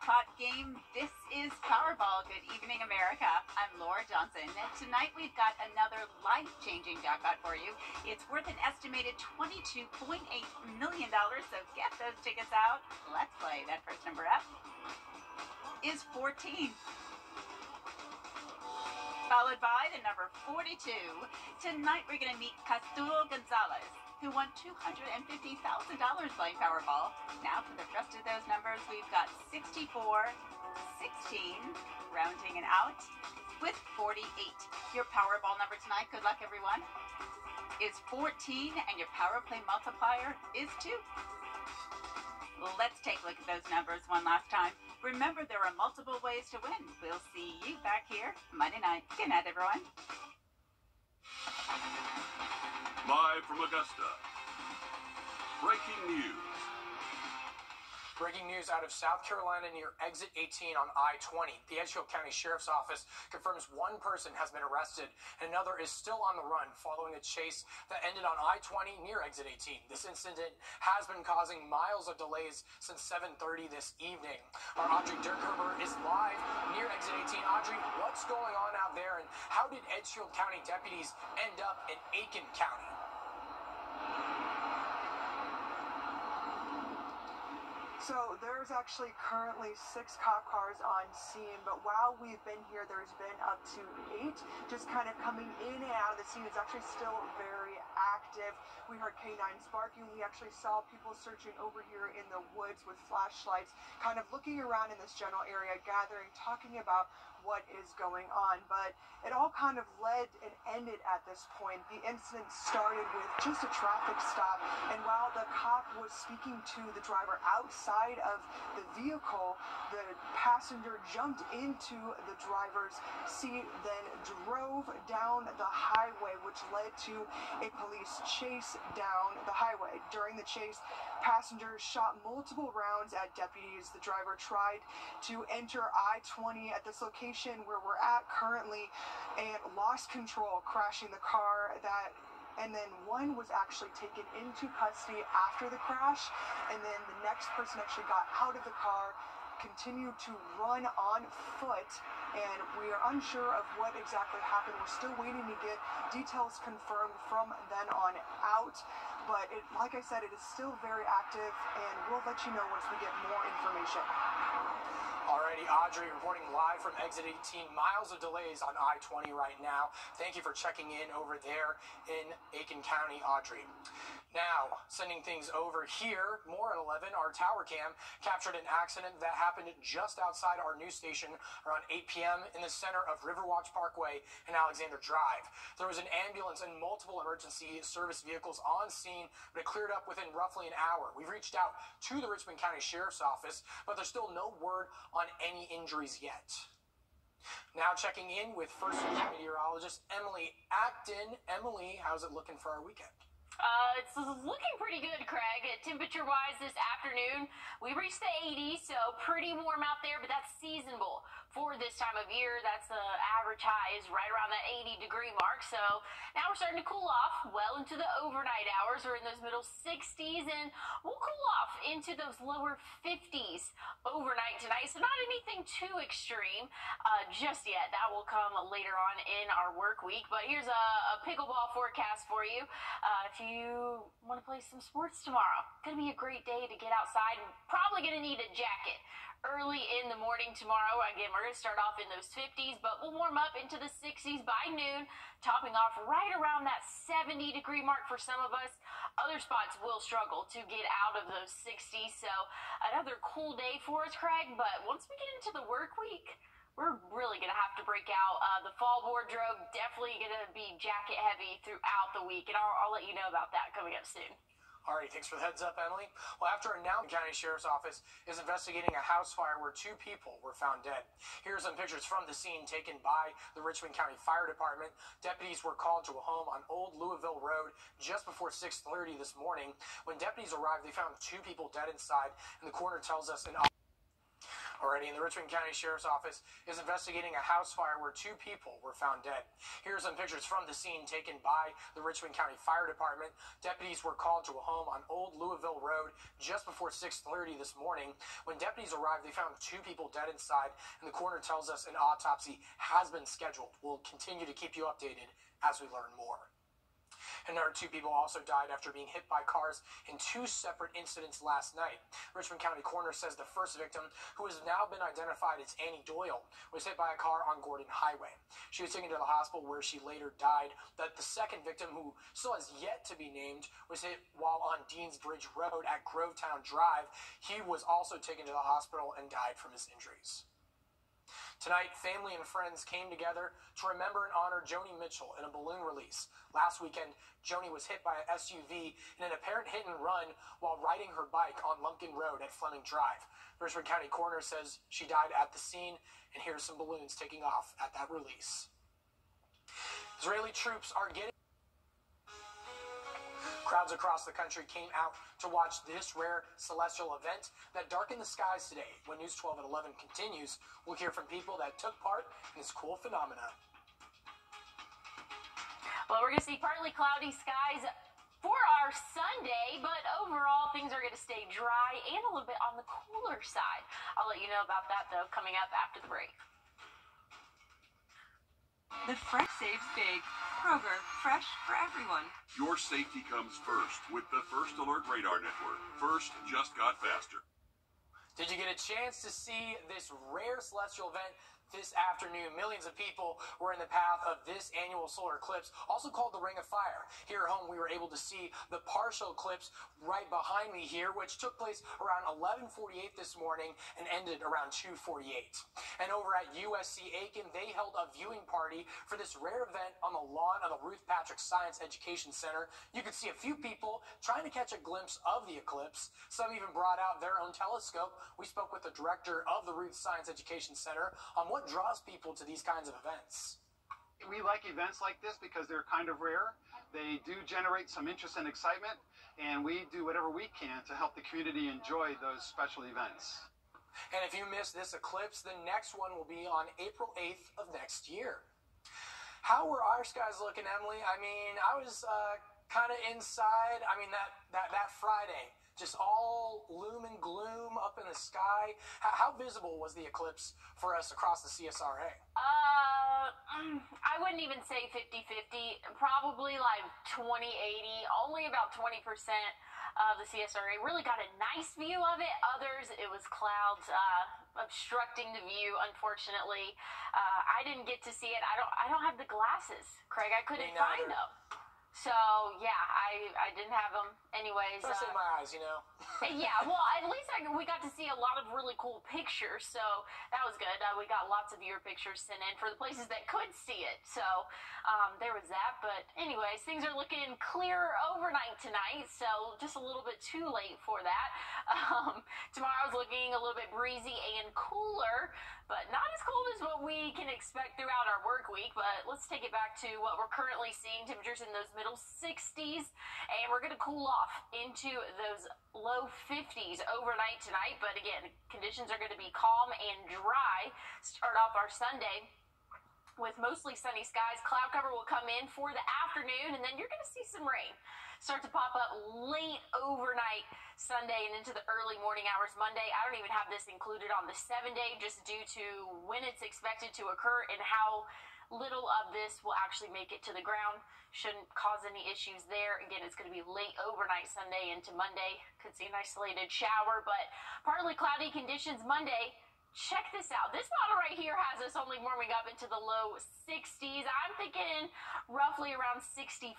jackpot game. This is Powerball. Good evening, America. I'm Laura Johnson. Tonight we've got another life-changing jackpot for you. It's worth an estimated $22.8 million, so get those tickets out. Let's play. That first number up is 14. Followed by the number 42. Tonight we're going to meet Casturo Gonzalez, who won $250,000 playing Powerball. Now for the rest of those numbers, we've got 64, 16, rounding it out with 48. Your Powerball number tonight, good luck everyone, is 14, and your Power Play multiplier is 2. Let's take a look at those numbers one last time. Remember, there are multiple ways to win. We'll see you back here Monday night. Good night, everyone. Live from Augusta, breaking news. Breaking news out of South Carolina near exit 18 on I-20. The Edgefield County Sheriff's Office confirms one person has been arrested and another is still on the run following a chase that ended on I-20 near exit 18. This incident has been causing miles of delays since 7:30 this evening. Our Audrey Dirkherber is live near exit 18. Audrey, what's going on out there, and how did Edgefield County deputies end up in Aiken County? So there's actually currently 6 cop cars on scene, but while we've been here, there's been up to 8 just kind of coming in and out of the scene. It's actually still very active. We heard canines barking. We actually saw people searching over here in the woods with flashlights, kind of looking around in this general area, gathering, talking about what is going on. But it all kind of led and ended at this point. The incident started with just a traffic stop, and while the cop was speaking to the driver outside of the vehicle, the passenger jumped into the driver's seat, then drove down the highway, which led to a police chase down the highway. During the chase, passengers shot multiple rounds at deputies. The driver tried to enter I-20 at this location where we're at currently and lost control, crashing the car. And then one was actually taken into custody after the crash, and then the next person actually got out of the car, continued to run on foot, and we are unsure of what exactly happened. We're still waiting to get details confirmed from then on out, but like I said, it is still very active, and we'll let you know once we get more information. Alrighty, Audrey reporting live from exit 18. Miles of delays on I-20 right now. Thank you for checking in over there in Aiken County, Audrey. Now, sending things over here, more at 11, our tower cam captured an accident that happened just outside our news station around 8 p.m. in the center of Riverwatch Parkway and Alexander Drive. There was an ambulance and multiple emergency service vehicles on scene, but it cleared up within roughly an hour. We've reached out to the Richmond County Sheriff's Office, but there's still no word on any injuries yet. Now checking in with First News meteorologist Emily Acton. Emily, how's it looking for our weekend? It's looking pretty good, Craig. Temperature-wise this afternoon, we reached the 80s, so pretty warm out there, but that's seasonable for this time of year. That's the average high is right around that 80-degree mark. So now we're starting to cool off well into the overnight hours. We're in those middle 60s, and we'll cool off into those lower 50s overnight tonight. So not anything too extreme just yet. That will come later on in our work week. But here's a pickleball forecast for you. If you want to play some sports tomorrow, going to be a great day to get outside, and probably going to need a jacket early in the morning tomorrow. Again, we're going to start off in those 50s, but we'll warm up into the 60s by noon, topping off right around that 70-degree mark for some of us. Other spots will struggle to get out of those 60s, so another cool day for us, Craig. But once we get into the work week, we're really going to have to break out the fall wardrobe. Definitely going to be jacket heavy throughout the week, and I'll let you know about that coming up soon. All right, thanks for the heads up, Emily. Well, after announcing, the County Sheriff's Office is investigating a house fire where 2 people were found dead. Here are some pictures from the scene taken by the Richmond County Fire Department. Deputies were called to a home on Old Louisville Road just before 6:30 this morning. When deputies arrived, they found 2 people dead inside, and the coroner tells us an Already, in the Richmond County Sheriff's Office is investigating a house fire where 2 people were found dead. Here are some pictures from the scene taken by the Richmond County Fire Department. Deputies were called to a home on Old Louisville Road just before 6:30 this morning. When deputies arrived, they found 2 people dead inside, and the coroner tells us an autopsy has been scheduled. We'll continue to keep you updated as we learn more. Another 2 people also died after being hit by cars in 2 separate incidents last night. Richmond County Coroner says the first victim, who has now been identified as Annie Doyle, was hit by a car on Gordon Highway. She was taken to the hospital where she later died. The second victim, who still has yet to be named, was hit while on Deansbridge Road at Grovetown Drive. He was also taken to the hospital and died from his injuries. Tonight, family and friends came together to remember and honor Joni Mitchell in a balloon release. Last weekend, Joni was hit by an SUV in an apparent hit and run while riding her bike on Lumpkin Road at Fleming Drive. The Richmond County Coroner says she died at the scene, and here's some balloons taking off at that release. Israeli troops are getting... Crowds across the country came out to watch this rare celestial event that darkened the skies today. When News 12 at 11 continues, we'll hear from people that took part in this cool phenomenon. Well, we're going to see partly cloudy skies for our Sunday, but overall things are going to stay dry and a little bit on the cooler side. I'll let you know about that, though, coming up after the break. The fresh saves big. Kroger, fresh for everyone. Your safety comes first with the First Alert Radar Network. First just got faster. Did you get a chance to see this rare celestial event this afternoon? Millions of people were in the path of this annual solar eclipse, also called the Ring of Fire. Here at home, we were able to see the partial eclipse right behind me here, which took place around 11:48 this morning and ended around 2:48. And over at USC Aiken, they held a viewing party for this rare event on the lawn of the Ruth Patrick Science Education Center. You could see a few people trying to catch a glimpse of the eclipse. Some even brought out their own telescope. We spoke with the director of the Ruth Science Education Center on what draws people to these kinds of events. We like events like this because they're kind of rare. They do generate some interest and excitement, and we do whatever we can to help the community enjoy those special events. And if you miss this eclipse, the next one will be on April 8th of next year. How were our skies looking, Emily? I mean, I was kind of inside. I mean, that Friday, just all gloom and gloom up in the sky. How visible was the eclipse for us across the CSRA? I wouldn't even say 50-50. Probably like 20-80. Only about 20% of the CSRA really got a nice view of it. Others, it was clouds obstructing the view, unfortunately. I didn't get to see it. I don't have the glasses, Craig. I couldn't find them. So, yeah, I didn't have them. Anyways. That's in my eyes, you know. Yeah, well, at least we got to see a lot of really cool pictures, so that was good. We got lots of viewer pictures sent in for the places that could see it. So, there was that. But anyways, things are looking clear overnight tonight, so just a little bit too late for that. Tomorrow's looking a little bit breezy and cooler, but not as cold as what we can expect throughout our work week. But let's take it back to what we're currently seeing. Temperatures in those middle 60s, and we're going to cool off into those low 50s overnight tonight. But again, conditions are going to be calm and dry. Start off our Sunday with mostly sunny skies. Cloud cover will come in for the afternoon, and then you're going to see some rain start to pop up late overnight Sunday and into the early morning hours Monday. I don't even have this included on the 7-day just due to when it's expected to occur and how little of this will actually make it to the ground. Shouldn't cause any issues there. Again, it's going to be late overnight Sunday into Monday. Could see an isolated shower, but partly cloudy conditions Monday. Check this out. This model right here has us only warming up into the low 60s. I'm thinking roughly around 65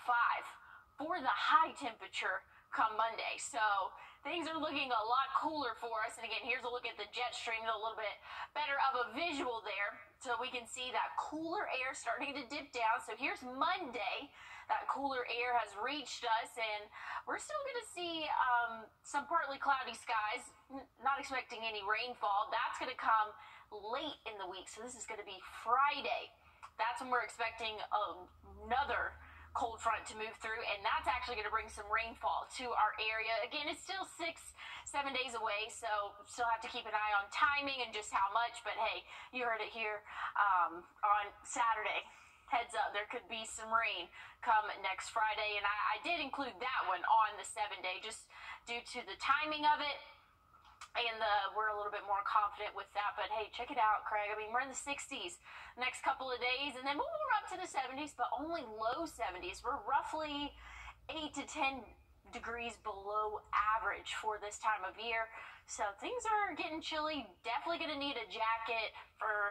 for the high temperature come Monday. So things are looking a lot cooler for us. And again, here's a look at the jet stream, a little bit better of a visual there. So we can see that cooler air starting to dip down. So here's Monday. That cooler air has reached us, and we're still going to see some partly cloudy skies. Not expecting any rainfall. That's going to come late in the week. So this is going to be Friday. That's when we're expecting another cold front to move through, and that's actually going to bring some rainfall to our area. Again, it's still 6-7 days away, so still have to keep an eye on timing and just how much, but hey, you heard it here on Saturday. Heads up, there could be some rain come next Friday, and I did include that one on the 7-day just due to the timing of it. And we're a little bit more confident with that. But, hey, check it out, Craig. I mean, we're in the 60s next couple of days. And then we'll move up to the 70s, but only low 70s. We're roughly 8 to 10 degrees below average for this time of year. So things are getting chilly. Definitely going to need a jacket for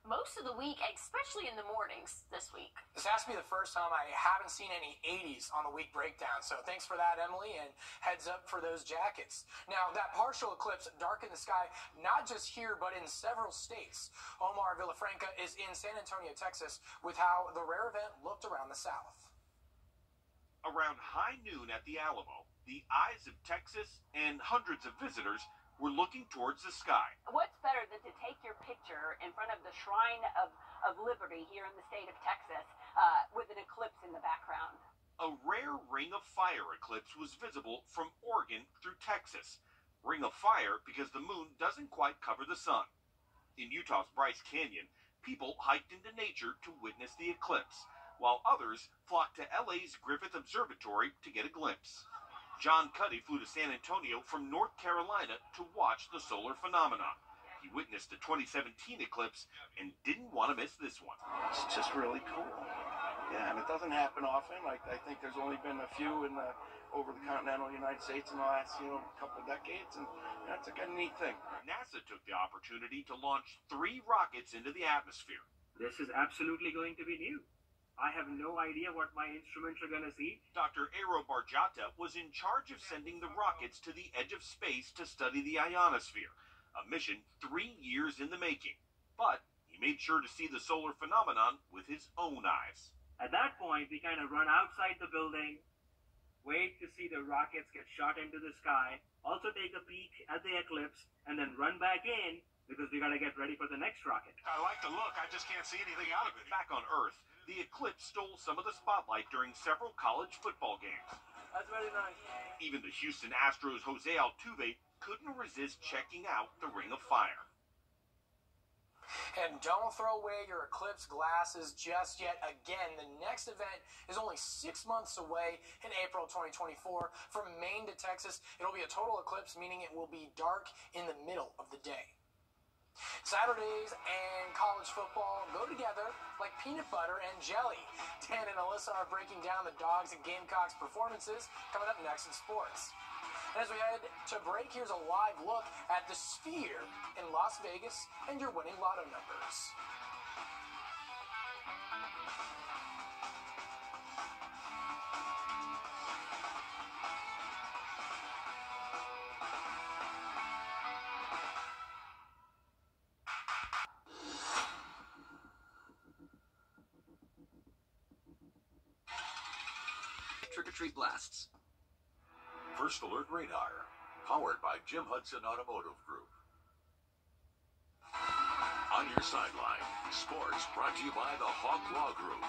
most of the week, especially in the mornings this week. This has to be the first time I haven't seen any 80s on the week breakdown, so thanks for that, Emily, and heads up for those jackets. Now, that partial eclipse darkened the sky not just here, but in several states. Omar Villafranca is in San Antonio, Texas, with how the rare event looked around the South. Around high noon at the Alamo, the eyes of Texas and hundreds of visitors were looking towards the sky. What's better than to take your picture in front of the Shrine of Liberty here in the state of Texas with an eclipse in the background? A rare ring of fire eclipse was visible from Oregon through Texas. Ring of fire because the moon doesn't quite cover the sun. In Utah's Bryce Canyon, people hiked into nature to witness the eclipse, while others flocked to LA's Griffith Observatory to get a glimpse. John Cuddy flew to San Antonio from North Carolina to watch the solar phenomenon. He witnessed the 2017 eclipse and didn't want to miss this one. It's just really cool. Yeah, and it doesn't happen often. Like, I think there's only been a few over the continental United States in the last, couple of decades, and that's a kind of neat thing. NASA took the opportunity to launch 3 rockets into the atmosphere. This is absolutely going to be new. I have no idea what my instruments are going to see. Dr. Aero Barjata was in charge of sending the rockets to the edge of space to study the ionosphere, a mission 3 years in the making. But he made sure to see the solar phenomenon with his own eyes. At that point, we kind of run outside the building, wait to see the rockets get shot into the sky, also take a peek at the eclipse, and then run back in because we got to get ready for the next rocket. I like the look. I just can't see anything out of it. Back on Earth, the eclipse stole some of the spotlight during several college football games. That's very nice. Even the Houston Astros' Jose Altuve couldn't resist checking out the Ring of Fire. And don't throw away your eclipse glasses just yet. Again, the next event is only 6 months away in April 2024. From Maine to Texas, it'll be a total eclipse, meaning it will be dark in the middle of the day. Saturdays and college football go together like peanut butter and jelly. Dan and Alyssa are breaking down the Dogs and Gamecocks performances coming up next in sports. And as we head to break, here's a live look at the Sphere in Las Vegas and your winning lotto numbers. Trick-or-treat blasts. First Alert Radar, powered by Jim Hudson Automotive Group. On your sideline, sports brought to you by the Hawk Law Group.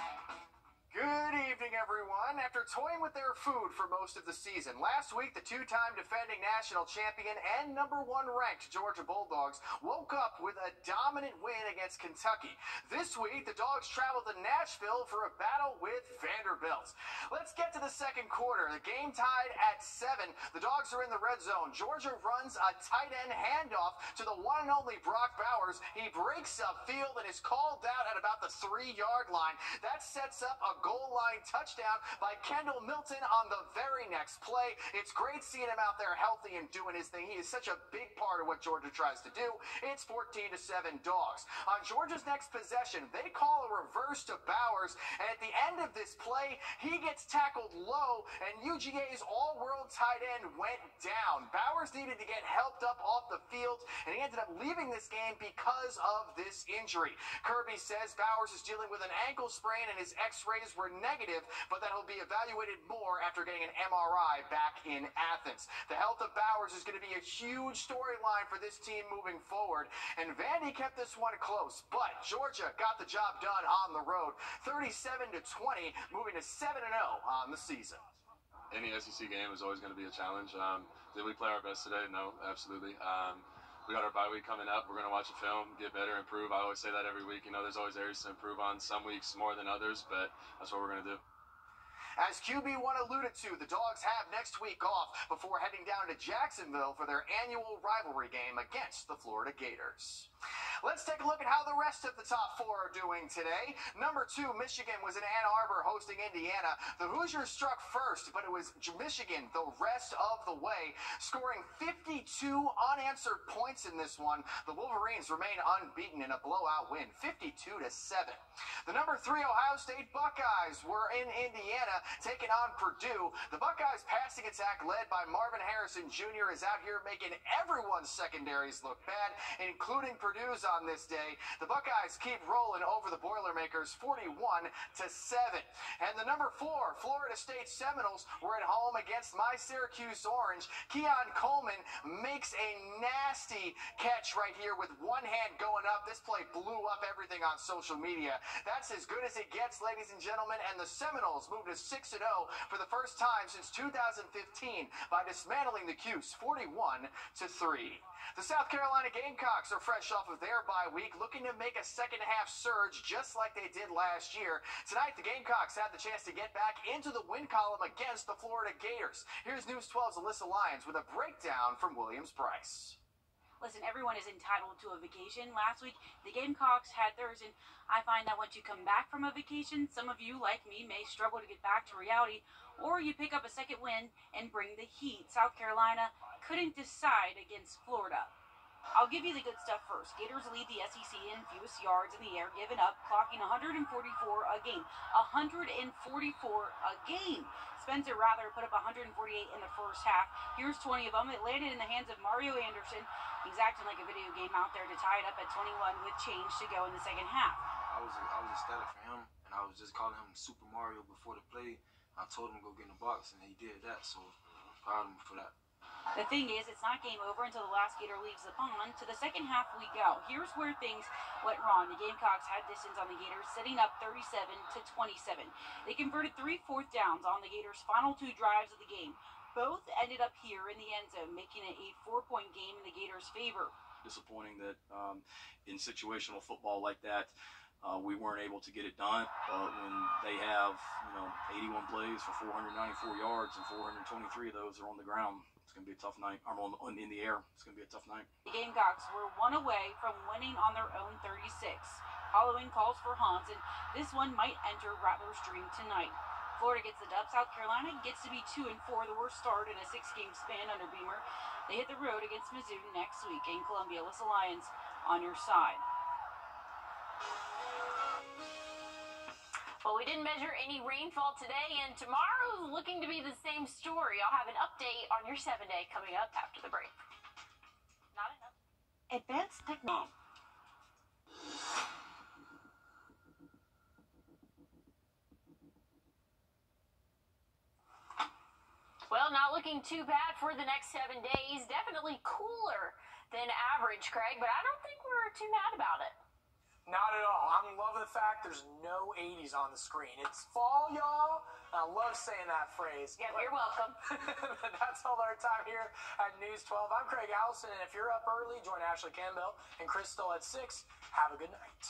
Good evening, everyone. After toying with their food for most of the season, last week the 2-time defending national champion and #1 ranked Georgia Bulldogs woke up with a dominant win against Kentucky. This week, the Dogs traveled to Nashville for a battle with Vanderbilt. Let's get to the second quarter. The game tied at 7. The Dogs are in the red zone. Georgia runs a tight end handoff to the one and only Brock Bowers. He breaks upfield and is called out at about the 3-yard line. That sets up a goal line touchdown by Kendall Milton on the very next play. It's great seeing him out there healthy and doing his thing. He is such a big part of what Georgia tries to do. It's 14-7 Dogs. On Georgia's next possession, they call a reverse to Bowers, and at the end of this play, he gets tackled low, and UGA's all-world tight end went down. Bowers needed to get helped up off the field, and he ended up leaving this game because of this injury. Kirby says Bowers is dealing with an ankle sprain, and his x-rays were negative, but that he'll be evaluated more after getting an MRI back in Athens. The health of Bowers is going to be a huge storyline for this team moving forward, and Vandy kept this one close, but Georgia got the job done on the road, 37-20, moving to 7-0 on the season. Any SEC game is always going to be a challenge. Did we play our best today? No, absolutely. We got our bye week coming up. We're going to watch a film, get better, improve. I always say that every week. You know, there's always areas to improve on. Some weeks more than others, but that's what we're going to do. As QB1 alluded to, the Dogs have next week off before heading down to Jacksonville for their annual rivalry game against the Florida Gators. Let's take a look at how the rest of the top four are doing today. Number 2, Michigan was in Ann Arbor hosting Indiana. The Hoosiers struck first, but it was Michigan the rest of the way, scoring 52 unanswered points in this one. The Wolverines remain unbeaten in a blowout win, 52-7. The number 3 Ohio State Buckeyes were in Indiana taking on Purdue. The Buckeyes passing attack led by Marvin Harrison Jr. is out here making everyone's secondaries look bad, including Purdue's on this day. The Buckeyes keep rolling over the Boilermakers 41-7. And the number 4 Florida State Seminoles were at home against my Syracuse Orange. Keon Coleman makes a nasty catch right here with one hand going up. This play blew up everything on social media. That's as good as it gets, ladies and gentlemen, and the Seminoles moved to 6-0 for the first time since 2015 by dismantling the Cuse 41-3. The South Carolina Gamecocks are fresh off of their bye week, looking to make a second-half surge just like they did last year. Tonight, the Gamecocks had the chance to get back into the win column against the Florida Gators. Here's News 12's Alyssa Lyons with a breakdown from Williams-Brice. Listen, everyone is entitled to a vacation. Last week, the Gamecocks had theirs, and I find that once you come back from a vacation, some of you, like me, may struggle to get back to reality, or you pick up a second win and bring the heat. South Carolina couldn't decide against Florida. I'll give you the good stuff first. Gators lead the SEC in fewest yards in the air given up, clocking 144 a game. 144 a game. Spencer Rather put up 148 in the first half. Here's 20 of them. It landed in the hands of Mario Anderson. He's acting like a video game out there to tie it up at 21 with change to go in the second half. I was ecstatic for him, and I was just calling him Super Mario before the play. I told him to go get in the box, and he did that, so I'm proud of him for that. The thing is, it's not game over until the last Gator leaves the pond. To the second half we go. Here's where things went wrong. The Gamecocks had distance on the Gators, setting up 37-27. They converted 3 fourth downs on the Gators' final 2 drives of the game. Both ended up here in the end zone, making it a 4-point game in the Gators' favor. Disappointing that in situational football like that, we weren't able to get it done. But when they have 81 plays for 494 yards and 423 of those are on the ground, it's going to be a tough night. In the air, it's going to be a tough night. The Gamecocks were 1 away from winning on their own 36. Halloween calls for Hans, and this one might enter Rattler's dream tonight. Florida gets the dub. South Carolina gets to be 2-4, the worst start in a 6-game span under Beamer. They hit the road against Mizzou next week in Columbia. Alyssa Lyons on your side. Well, we didn't measure any rainfall today, and tomorrow's looking to be the same story. I'll have an update on your 7-day coming up after the break. Not enough. Advanced technology. Well, not looking too bad for the next 7 days. Definitely cooler than average, Craig, but I don't think we're too mad about it. Not at all. I'm loving the fact there's no 80s on the screen. It's fall, y'all. I love saying that phrase. Yeah, you're welcome. That's all our time here at News 12. I'm Craig Allison, and if you're up early, join Ashley Campbell and Crystal at 6. Have a good night.